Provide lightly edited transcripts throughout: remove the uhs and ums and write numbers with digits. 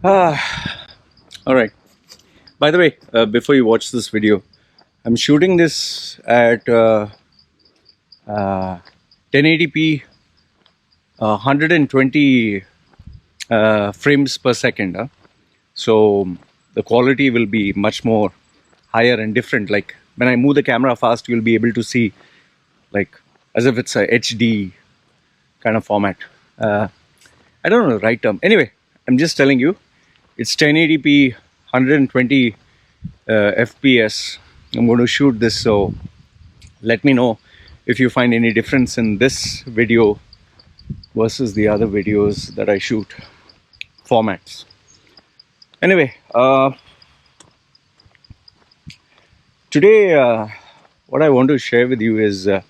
All right. By the way, before you watch this video, I'm shooting this at 1080p, 120 frames per second. So the quality will be much more higher and different. Like when I move the camera fast, you'll be able to see like as if it's a HD kind of format. I don't know the right term. Anyway, I'm just telling you, it's 1080p, 120 FPS. I'm going to shoot this, so let me know if you find any difference in this video versus the other videos that I shoot formats. Anyway, today what I want to share with you is I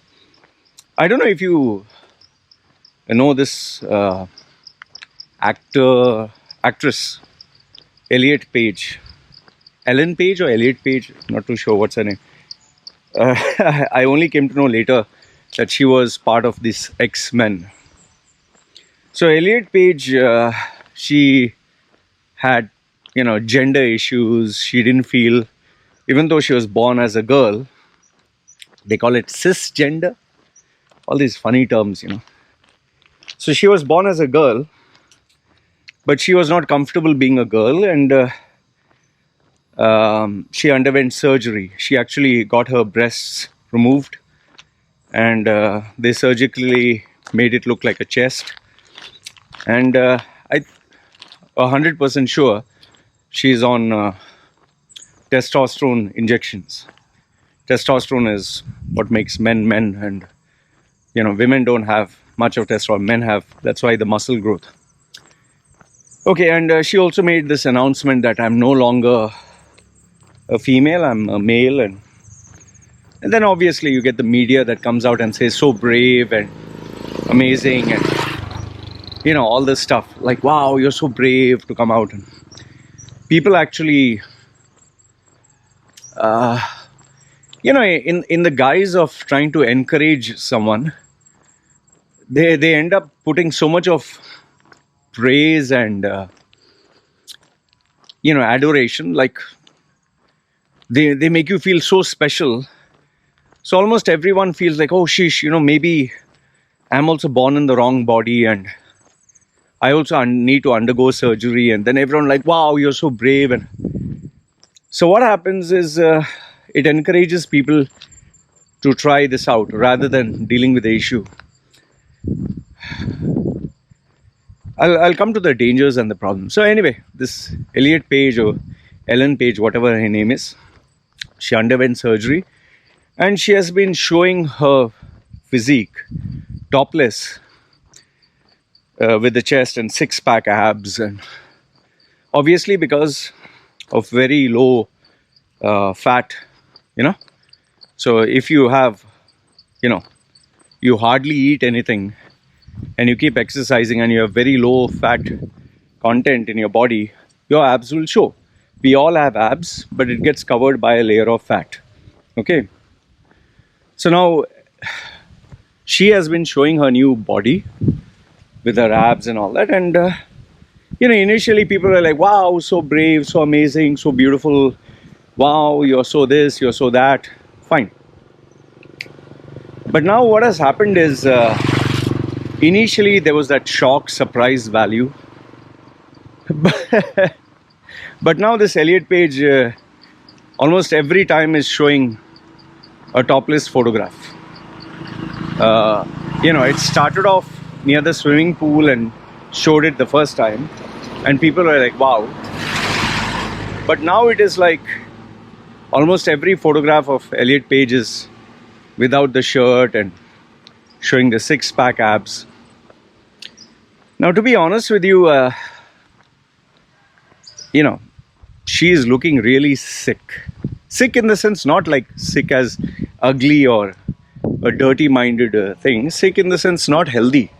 don't know if you know this actress Elliot Page. Ellen Page or Elliot Page, not too sure what's her name. I only came to know later that she was part of this X-Men. So Elliot Page, she had, gender issues. She didn't feel, even though she was born as a girl, they call it cisgender. All these funny terms, So she was born as a girl, but she was not comfortable being a girl, and she underwent surgery. She actually got her breasts removed, and they surgically made it look like a chest. And I'm 100% sure she's on testosterone injections. Testosterone is what makes men men, and women don't have much of testosterone. Men have. That's why the muscle growth. Okay, and she also made this announcement that I'm no longer a female, I'm a male, and then obviously you get the media that comes out and says so brave and amazing, and all this stuff like, wow, you're so brave to come out. And people actually in the guise of trying to encourage someone, they end up putting so much of praise and adoration. Like they make you feel so special. So almost everyone feels like, oh sheesh, maybe I'm also born in the wrong body, and I also need to undergo surgery. And then everyone like, wow, you're so brave. And so what happens is it encourages people to try this out rather than dealing with the issue. I'll come to the dangers and the problems. So anyway, this Elliot Page or Ellen Page, whatever her name is, she underwent surgery, and she has been showing her physique topless with the chest and six-pack abs, and obviously because of very low fat, So if you have, you hardly eat anything, and you keep exercising, and you have very low fat content in your body, your abs will show. We all have abs, but it gets covered by a layer of fat. Okay. So now she has been showing her new body with her abs and all that, and initially people are like, wow, so brave, so amazing, so beautiful, wow, you're so this, you're so that. Fine. But now what has happened is initially there was that shock surprise value, but now this Elliot Page almost every time is showing a topless photograph. It started off near the swimming pool and showed it the first time, and people are like, wow. But now it is like almost every photograph of Elliot Page is without the shirt and showing the six-pack abs. Now, to be honest with you, she is looking really sick. Sick in the sense, not like sick as ugly or a dirty-minded thing. Sick in the sense, not healthy.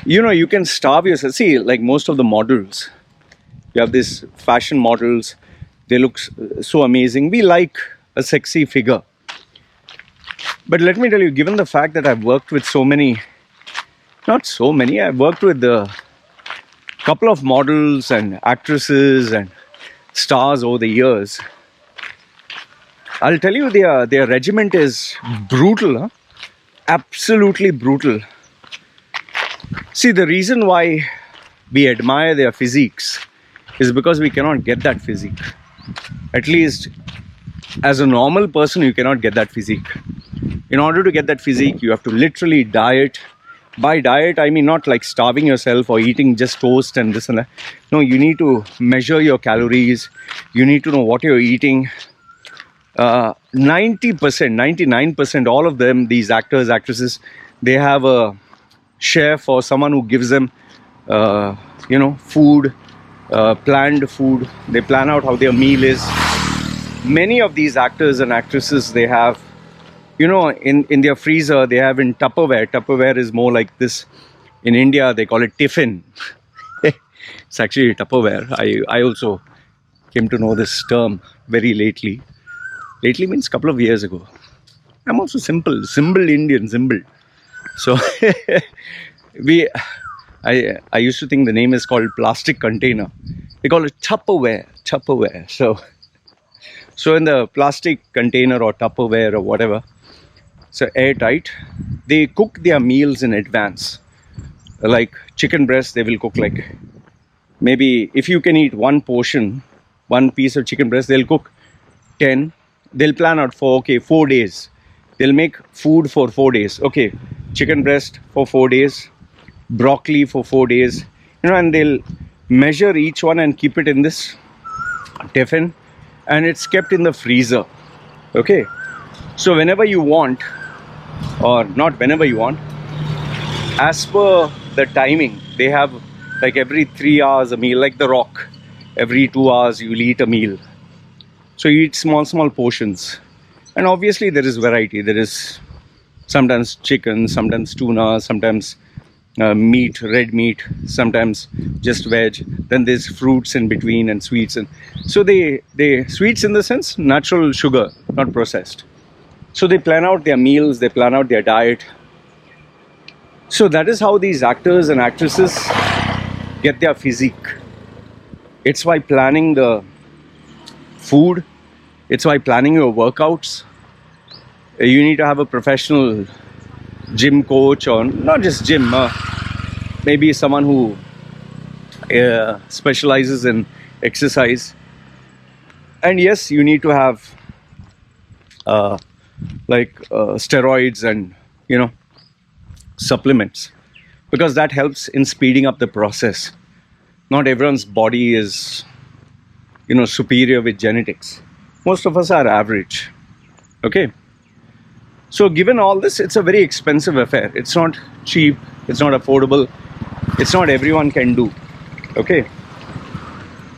You can starve yourself. See, like most of the models, you have these fashion models. They look so amazing. We like a sexy figure. But let me tell you, given the fact that I've worked with so many, not so many, I've worked with couple of models and actresses and stars over the years. I'll tell you, their regiment is brutal, huh? Absolutely brutal. See, the reason why we admire their physiques is because we cannot get that physique. At least as a normal person, you cannot get that physique. In order to get that physique, you have to literally diet. By diet, I mean not like starving yourself or eating just toast and this and that. No, you need to measure your calories. You need to know what you're eating. 90%, 99%, all of them, these actors, actresses, they have a chef or someone who gives them, food, planned food. They plan out how their meal is. Many of these actors and actresses, they have, in their freezer, they have in Tupperware. Tupperware is more like this. In India, they call it tiffin. It's actually Tupperware. I also came to know this term very lately. Lately means a couple of years ago. I'm also symbol Indian, symbol. So I used to think the name is called plastic container. They call it Tupperware. So in the plastic container or Tupperware or whatever, so airtight, they cook their meals in advance. Like chicken breast, they will cook like, maybe if you can eat one portion, one piece of chicken breast, they'll cook 10. They'll plan out for 4 days. They'll make food for 4 days. Okay, chicken breast for 4 days, broccoli for 4 days, and they'll measure each one and keep it in this tiffin, and it's kept in the freezer. Okay, so whenever you want, or not whenever you want, as per the timing, they have like every 3 hours a meal, like The Rock. Every 2 hours you'll eat a meal. So you eat small portions. And obviously there is variety. There is sometimes chicken, sometimes tuna, sometimes meat, red meat, sometimes just veg. Then there's fruits in between and sweets. And so they sweets in the sense, natural sugar, not processed. So they plan out their meals, they plan out their diet. So that is how these actors and actresses get their physique. It's by planning the food. It's by planning your workouts. You need to have a professional gym coach, or not just gym, maybe someone who specializes in exercise. And yes, you need to have steroids and supplements, because that helps in speeding up the process. Not everyone's body is superior with genetics. Most of us are average. Okay, so given all this, it's a very expensive affair. It's not cheap, it's not affordable, it's not everyone can do. Okay,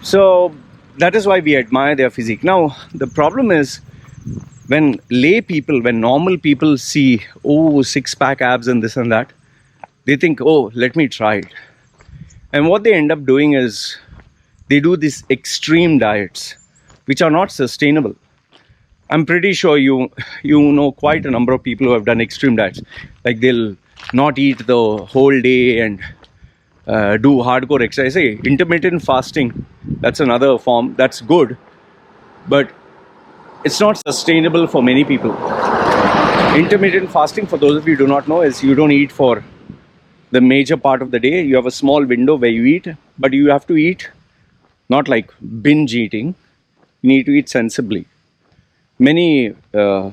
so that is why we admire their physique. Now the problem is, when normal people see, six-pack abs and this and that, they think, let me try it. And what they end up doing is, they do these extreme diets, which are not sustainable. I'm pretty sure you know quite a number of people who have done extreme diets. Like they'll not eat the whole day and do hardcore exercise. Hey, intermittent fasting, that's another form. That's good, but it's not sustainable for many people. Intermittent fasting, for those of you who do not know, is you don't eat for the major part of the day. You have a small window where you eat, but you have to eat not like binge eating. You need to eat sensibly. Many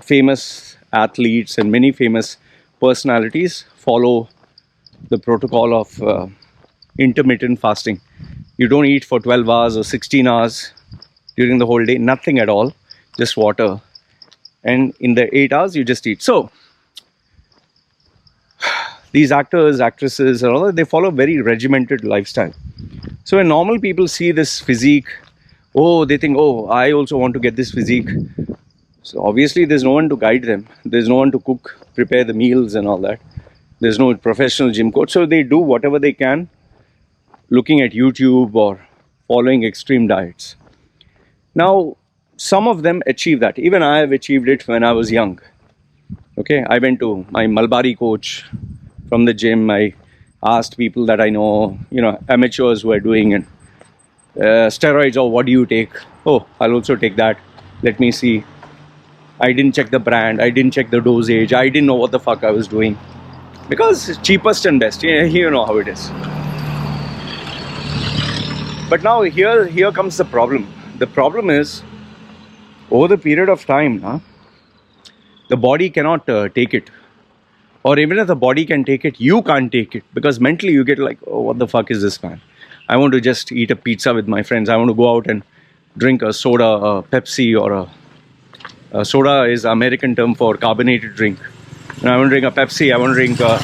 famous athletes and many famous personalities follow the protocol of intermittent fasting. You don't eat for 12 hours or 16 hours during the whole day, nothing at all, just water. And in the 8 hours, you just eat. So these actors, actresses, they follow a very regimented lifestyle. So when normal people see this physique, they think, I also want to get this physique. So obviously there's no one to guide them. There's no one to cook, prepare the meals and all that. There's no professional gym coach. So they do whatever they can, looking at YouTube or following extreme diets. Now, some of them achieve that. Even I have achieved it when I was young. Okay, I went to my Mulbari coach from the gym. I asked people that I know, amateurs who are doing it. Steroids, or what do you take? Oh, I'll also take that. Let me see. I didn't check the brand. I didn't check the dosage. I didn't know what the fuck I was doing. Because it's cheapest and best. Yeah, you know how it is. But now here comes the problem. The problem is, over the period of time, the body cannot take it. Or even if the body can take it, you can't take it. Because mentally you get like, oh, what the fuck is this, man? I want to just eat a pizza with my friends. I want to go out and drink a soda, a Pepsi, or a soda is American term for carbonated drink. And I want to drink a Pepsi, I want to drink a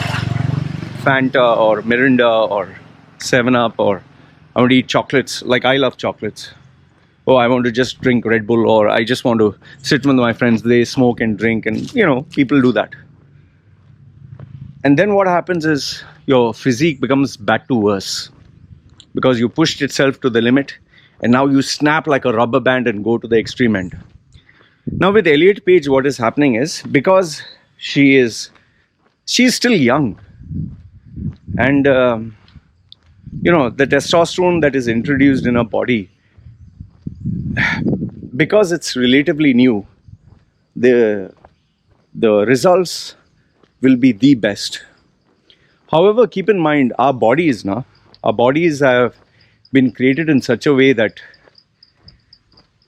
Fanta or Mirinda or 7-Up, or I want to eat chocolates. Like, I love chocolates. Oh, I want to just drink Red Bull, or I just want to sit with my friends. They smoke and drink, and people do that. And then what happens is your physique becomes bad to worse, because you pushed itself to the limit, and now you snap like a rubber band and go to the extreme end. Now with Elliot Page, what is happening is, because she's still young, and the testosterone that is introduced in her body, because it's relatively new, the results will be the best. However, keep in mind, our bodies have been created in such a way that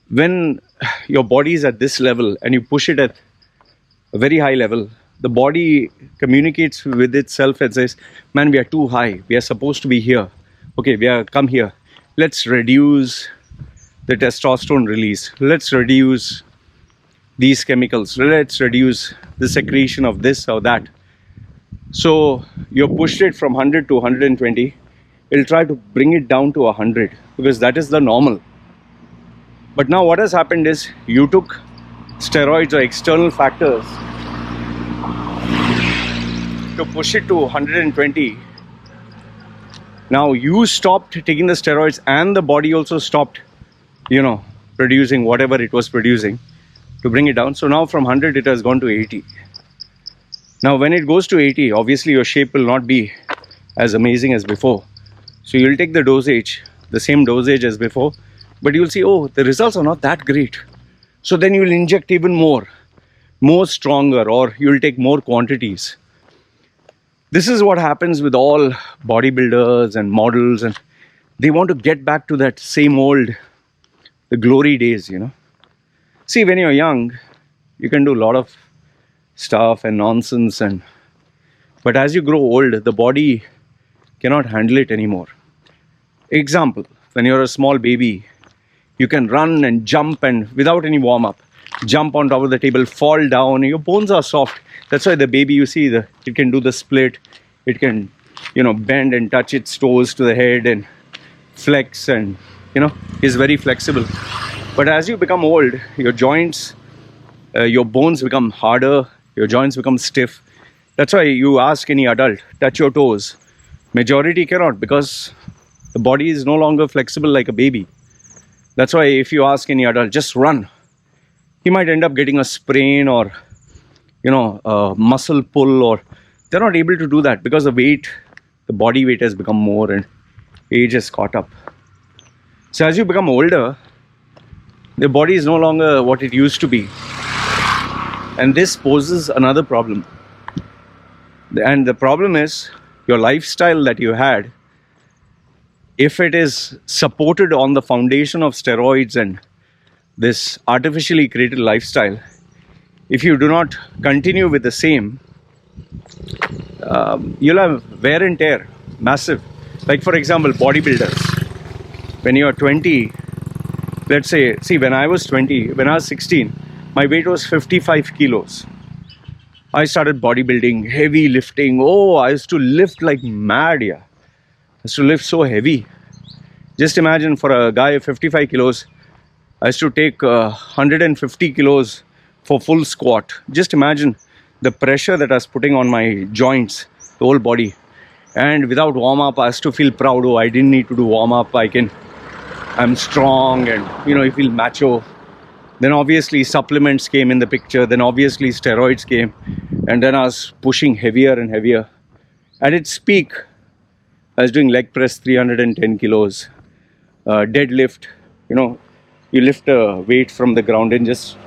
when your body is at this level and you push it at a very high level, the body communicates with itself and says, man, we are too high. We are supposed to be here. Okay, come here. Let's reduce the testosterone release. Let's reduce these chemicals. Let's reduce the secretion of this or that. So you pushed it from 100 to 120. It'll try to bring it down to 100, because that is the normal. But now what has happened is, you took steroids or external factors to push it to 120. Now you stopped taking the steroids, and the body also stopped, producing whatever it was producing to bring it down. So now from 100 it has gone to 80. Now when it goes to 80, obviously your shape will not be as amazing as before. So you'll take the dosage, the same dosage as before, but you'll see, oh, the results are not that great. So then you'll inject even more stronger, or you'll take more quantities. This is what happens with all bodybuilders and models, and they want to get back to that same old, the glory days, See, when you're young, you can do a lot of stuff and nonsense, but as you grow old, the body cannot handle it anymore. Example, when you're a small baby, you can run and jump, and without any warm-up, jump on top of the table, fall down, your bones are soft. That's why the baby, you see, it can do the split, it can, bend and touch its toes to the head and flex, and, is very flexible. But as you become old, your joints, your bones become harder, your joints become stiff. That's why you ask any adult, touch your toes. Majority cannot, because the body is no longer flexible like a baby. That's why if you ask any adult, just run, he might end up getting a sprain, or a muscle pull, or they're not able to do that because the body weight has become more and age has caught up. So as you become older, the body is no longer what it used to be, and this poses another problem. And the problem is, your lifestyle that you had, if it is supported on the foundation of steroids and this artificially created lifestyle, if you do not continue with the same, you'll have wear and tear, massive. Like for example, bodybuilders, when you're 20, let's say, see, when I was 16, my weight was 55 kilos. I started bodybuilding, heavy lifting. Oh, I used to lift like mad, yeah. I used to lift so heavy. Just imagine, for a guy of 55 kilos, I used to take 150 kilos for full squat. Just imagine the pressure that I was putting on my joints, the whole body. And without warm-up, I used to feel proud. Oh, I didn't need to do warm-up. I'm strong, and you feel macho. Then obviously supplements came in the picture. Then obviously steroids came. And then I was pushing heavier and heavier. At its peak, I was doing leg press 310 kilos, deadlift. You lift a weight from the ground and just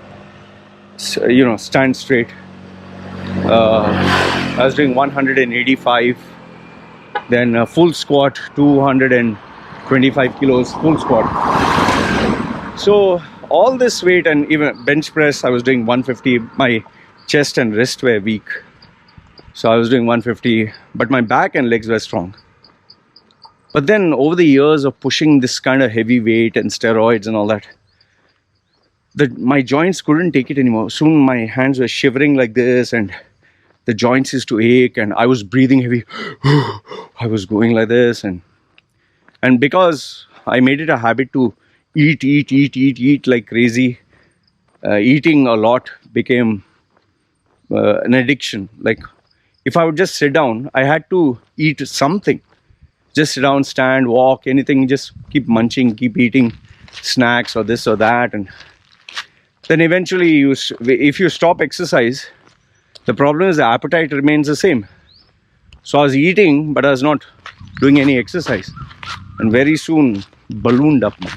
stand straight. I was doing 185. Then full squat, 225 kilos, full squat. So all this weight, and even bench press, I was doing 150. My chest and wrist were weak, so I was doing 150, but my back and legs were strong. But then over the years of pushing this kind of heavy weight and steroids and all that, my joints couldn't take it anymore. Soon my hands were shivering like this, and the joints used to ache, and I was breathing heavy. I was going like this, and because I made it a habit to eat like crazy, eating a lot became an addiction. Like, if I would just sit down, I had to eat something. Just sit down, stand, walk, anything, just keep munching, keep eating snacks or this or that. And then eventually, if you stop exercise, the problem is the appetite remains the same. So I was eating, but I was not doing any exercise. And very soon, ballooned up, man.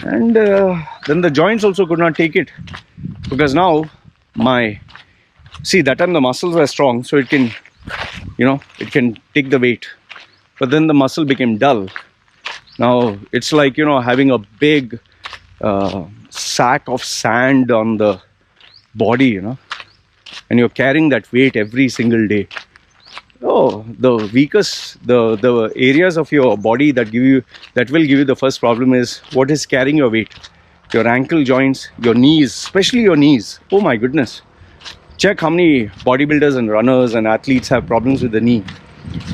And then the joints also could not take it. Because now, that time the muscles were strong, so it can take the weight. But then the muscle became dull. Now, it's like, having a big sack of sand on the body, and you're carrying that weight every single day. Oh, the weakest, the areas of your body that will give you the first problem is what is carrying your weight. Your ankle joints, your knees, especially your knees. Oh my goodness. Check how many bodybuilders and runners and athletes have problems with the knee.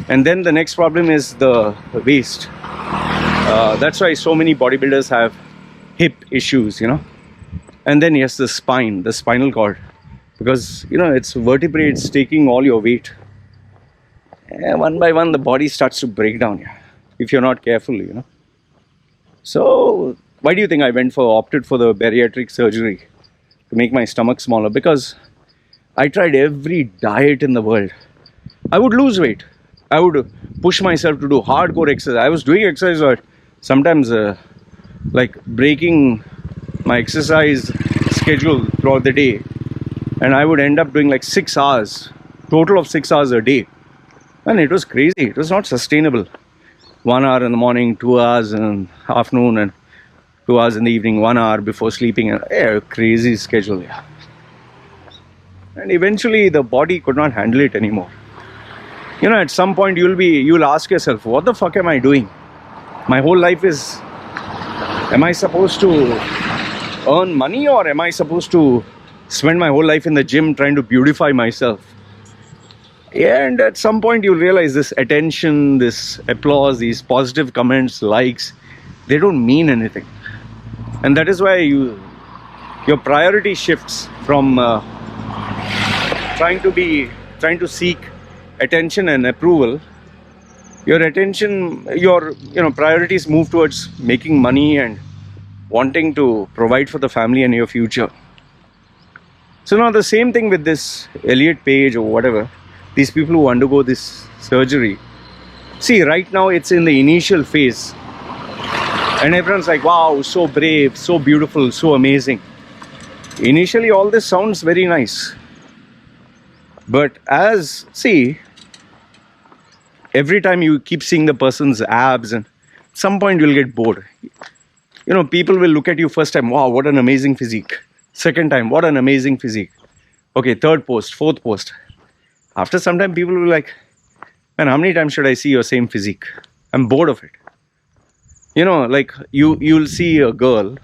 And then the next problem is the waist. That's why so many bodybuilders have hip issues, And then yes, the spinal cord. Because, it's vertebrates taking all your weight. One by one, the body starts to break down, if you're not careful, So, why do you think I opted for the bariatric surgery to make my stomach smaller? Because I tried every diet in the world. I would lose weight. I would push myself to do hardcore exercise. I was doing exercise, but sometimes like breaking my exercise schedule throughout the day. And I would end up doing like 6 hours, total of 6 hours a day. And it was crazy. It was not sustainable. 1 hour in the morning, 2 hours in the afternoon, and 2 hours in the evening, 1 hour before sleeping. Crazy schedule, And eventually the body could not handle it anymore. At some point you'll ask yourself, what the fuck am I doing? My whole life am I supposed to earn money, or am I supposed to spend my whole life in the gym trying to beautify myself? And at some point you'll realize this attention, this applause, these positive comments, likes, they don't mean anything. And that is why your priority shifts from trying to seek attention and approval. Your priorities move towards making money and wanting to provide for the family and your future. So now the same thing with this Elliot Page or whatever, these people who undergo this surgery. See, right now it's in the initial phase. And everyone's like, wow, so brave, so beautiful, so amazing. Initially all this sounds very nice. But every time you keep seeing the person's abs, and at some point you'll get bored. People will look at you first time, wow, what an amazing physique. Second time, what an amazing physique. Okay, third post, fourth post. After some time, people will be like, man, how many times should I see your same physique? I'm bored of it. Like you'll see a girl.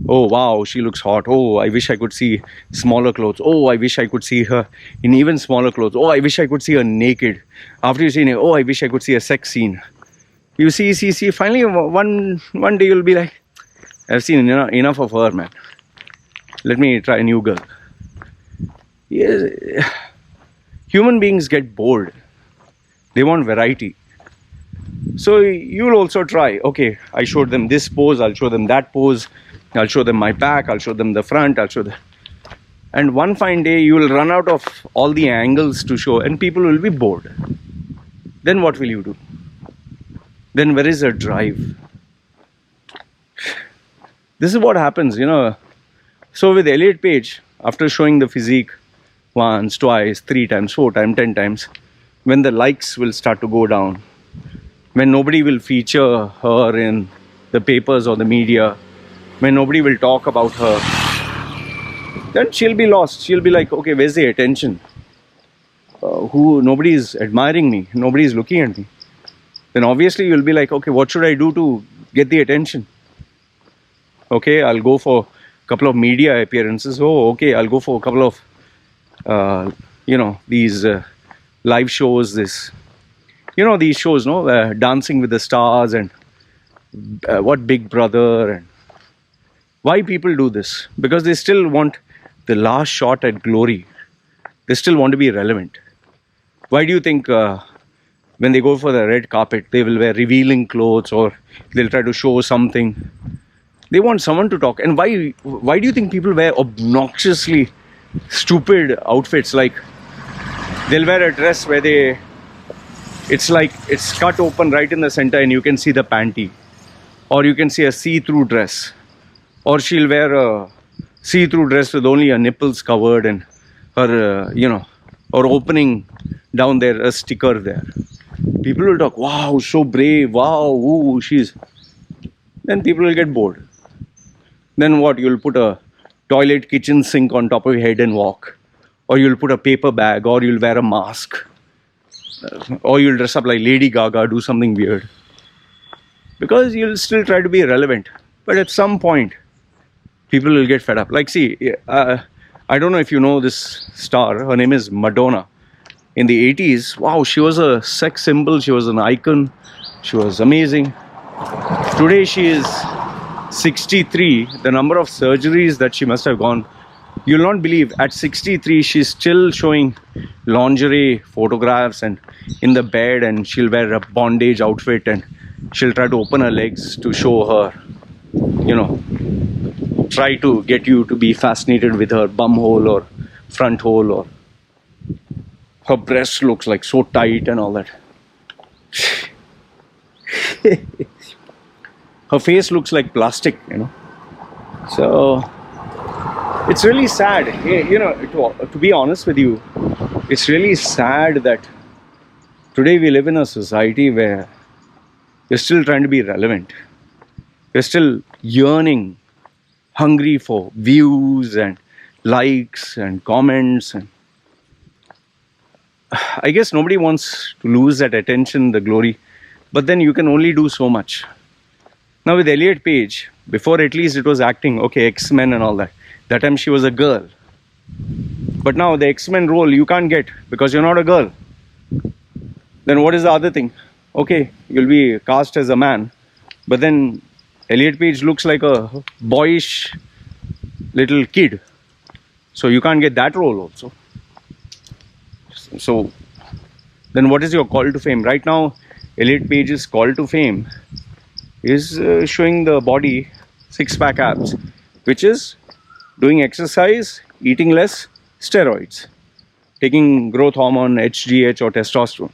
Oh, wow, she looks hot. Oh, I wish I could see smaller clothes. Oh, I wish I could see her in even smaller clothes. Oh, I wish I could see her naked. After you see her, oh, I wish I could see a sex scene. You see. Finally, one day you'll be like, I've seen enough of her, man. Let me try a new girl. Yes. Human beings get bored. They want variety. So you'll also try. Okay, I showed them this pose. I'll show them that pose. I'll show them my back. I'll show them the front. I'll show them. And one fine day, you will run out of all the angles to show, and people will be bored. then what will you do? Then where is the drive? This is what happens, So with Elliot Page, after showing the physique once, twice, 3 times, 4 times, 10 times, when the likes will start to go down, when nobody will feature her in the papers or the media, when nobody will talk about her, then she'll be lost. She'll be like, okay, where's the attention? Nobody is admiring me, nobody is looking at me. Then obviously you'll be like, okay, what should I do to get the attention? Okay, I'll go for a couple of media appearances. Oh, okay, I'll go for a couple of, these live shows. These shows, no, Dancing with the Stars and what Big Brother. And why people do this? Because they still want the last shot at glory. They still want to be relevant. Why do you think when they go for the red carpet, they will wear revealing clothes or they'll try to show something? They want someone to talk. And why do you think people wear obnoxiously stupid outfits? Like they'll wear a dress where it's cut open right in the center and you can see the panty, or you can see a see-through dress, or she'll wear a see-through dress with only her nipples covered and her or opening down there a sticker there. People will talk, wow, so brave, wow, ooh, then people will get bored. Then what? You'll put a toilet kitchen sink on top of your head and walk. Or you'll put a paper bag, or you'll wear a mask. Or you'll dress up like Lady Gaga, do something weird. Because you'll still try to be relevant. But at some point, people will get fed up. Like, see, I don't know if you know this star. Her name is Madonna. In the 80s, wow, she was a sex symbol. She was an icon. She was amazing. Today she is 63. The number of surgeries that she must have gone, you'll not believe. At 63, she's still showing lingerie photographs and in the bed, and she'll wear a bondage outfit and she'll try to open her legs to show her, try to get you to be fascinated with her bum hole or front hole, or her breast looks like so tight and all that. Her face looks like plastic, So it's really sad. To be honest with you, it's really sad that today we live in a society where we're still trying to be relevant. We're still yearning, hungry for views and likes and comments. And I guess nobody wants to lose that attention, the glory. But then you can only do so much. Now with Elliot Page, before at least it was acting, okay, X-Men and all that. That time she was a girl. But now the X-Men role you can't get because you're not a girl. Then what is the other thing? Okay, you'll be cast as a man. But then Elliot Page looks like a boyish little kid. So you can't get that role also. So then what is your call to fame? Right now, Elliot Page's call to fame is showing the body six-pack abs, which is doing exercise, eating less, steroids, taking growth hormone, HGH or testosterone.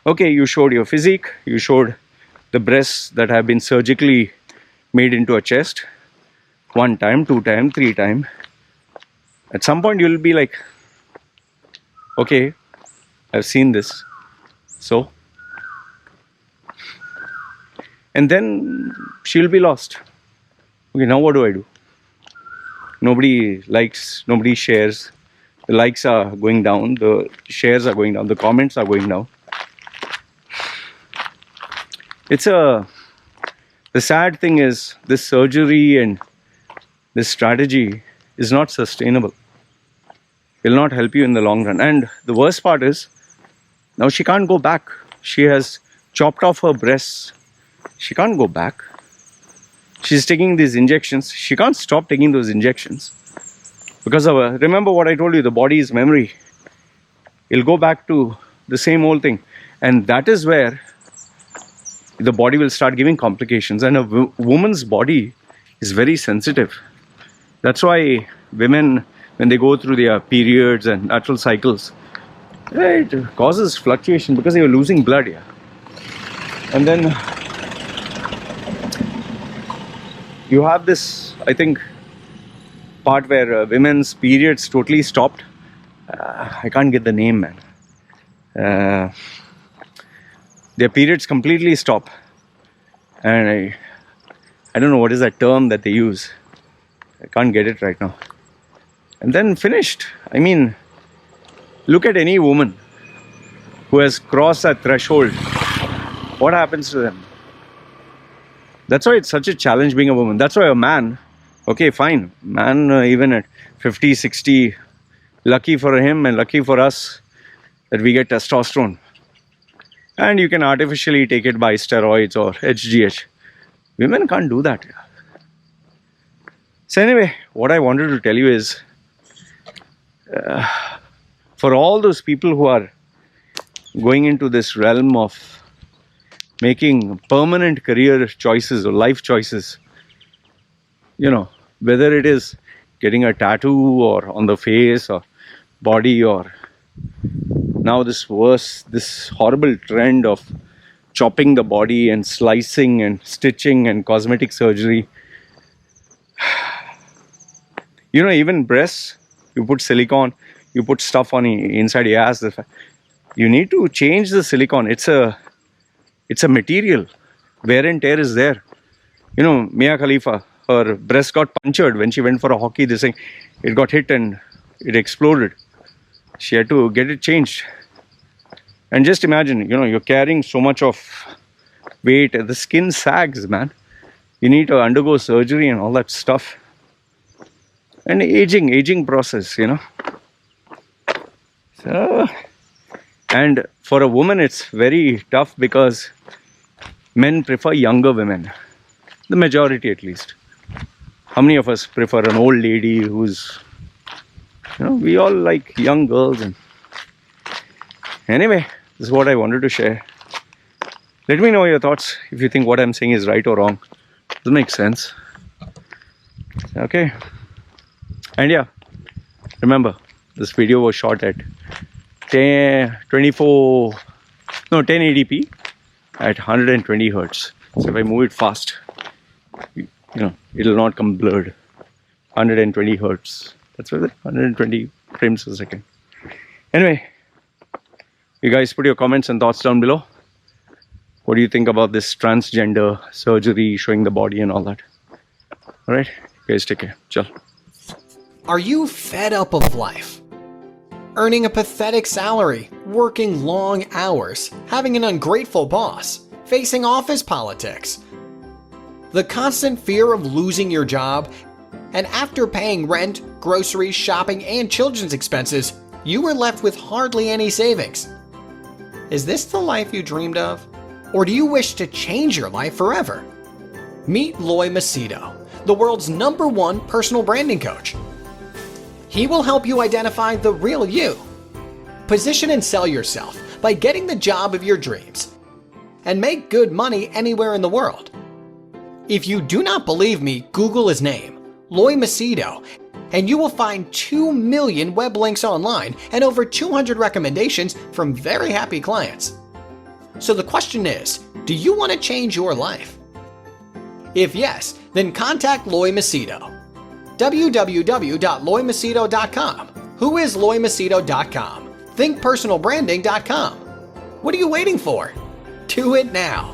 Okay, you showed your physique, you showed the breasts that have been surgically made into a chest, 1 time, 2 time, 3 time. At some point you'll be like, okay, I've seen this, so. And then she'll be lost. Okay, now what do I do? Nobody likes, nobody shares. The likes are going down, the shares are going down, the comments are going down. The sad thing is, this surgery and this strategy is not sustainable. It will not help you in the long run. And the worst part is, now she can't go back. She has chopped off her breasts. She can't go back. She's taking these injections. She can't stop taking those injections. Because remember what I told you, the body is memory. It'll go back to the same old thing. And that is where the body will start giving complications. And a woman's body is very sensitive. That's why women, when they go through their periods and natural cycles, It causes fluctuation because you're losing blood, yeah. And then you have this, I think, part where women's periods totally stopped. I can't get the name, man. Their periods completely stop. And I don't know what is that term that they use. I can't get it right now. And then finished. I mean, look at any woman who has crossed that threshold. What happens to them? That's why it's such a challenge being a woman. That's why a man, okay, fine. Man, even at 50, 60, lucky for him and lucky for us that we get testosterone. And you can artificially take it by steroids or HGH. Women can't do that. So anyway, what I wanted to tell you is, for all those people who are going into this realm of making permanent career choices or life choices, you know, whether it is getting a tattoo or on the face or body, or now this horrible trend of chopping the body and slicing and stitching and cosmetic surgery. You know, even breasts, you put silicone, you put stuff on inside your ass. You need to change the silicone. It's a material. Wear and tear is there. You know, Mia Khalifa, her breast got punctured when she went for a hockey. This thing, it got hit and it exploded. She had to get it changed. And just imagine, you know, you're carrying so much of weight. The skin sags, man. You need to undergo surgery and all that stuff. And aging process, you know. So, and for a woman, it's very tough because men prefer younger women. The majority, at least. How many of us prefer an old lady who's, you know, we all like young girls. And anyway, this is what I wanted to share. Let me know your thoughts if you think what I'm saying is right or wrong. Does it make sense? Okay. And yeah, remember, this video was shot at 1080p at 120 hertz. So if I move it fast, you know, it'll not come blurred. 120 hertz. That's what it is, 120 frames a second. Anyway, you guys put your comments and thoughts down below. What do you think about this transgender surgery, showing the body and all that? Alright, you guys take care. Ciao. Are you fed up of life? Earning a pathetic salary, working long hours, having an ungrateful boss, facing office politics, the constant fear of losing your job, and after paying rent, groceries, shopping, and children's expenses, you are left with hardly any savings. Is this the life you dreamed of? Or do you wish to change your life forever? Meet Machedo, the world's #1 personal branding coach. He will help you identify the real you. Position and sell yourself by getting the job of your dreams. And make good money anywhere in the world. If you do not believe me, Google his name, Machedo, and you will find 2 million web links online and over 200 recommendations from very happy clients. So the question is, do you want to change your life? If yes, then contact Machedo. www.loymachedo.com. Who is loymachedo.com? Thinkpersonalbranding.com. What are you waiting for? Do it now.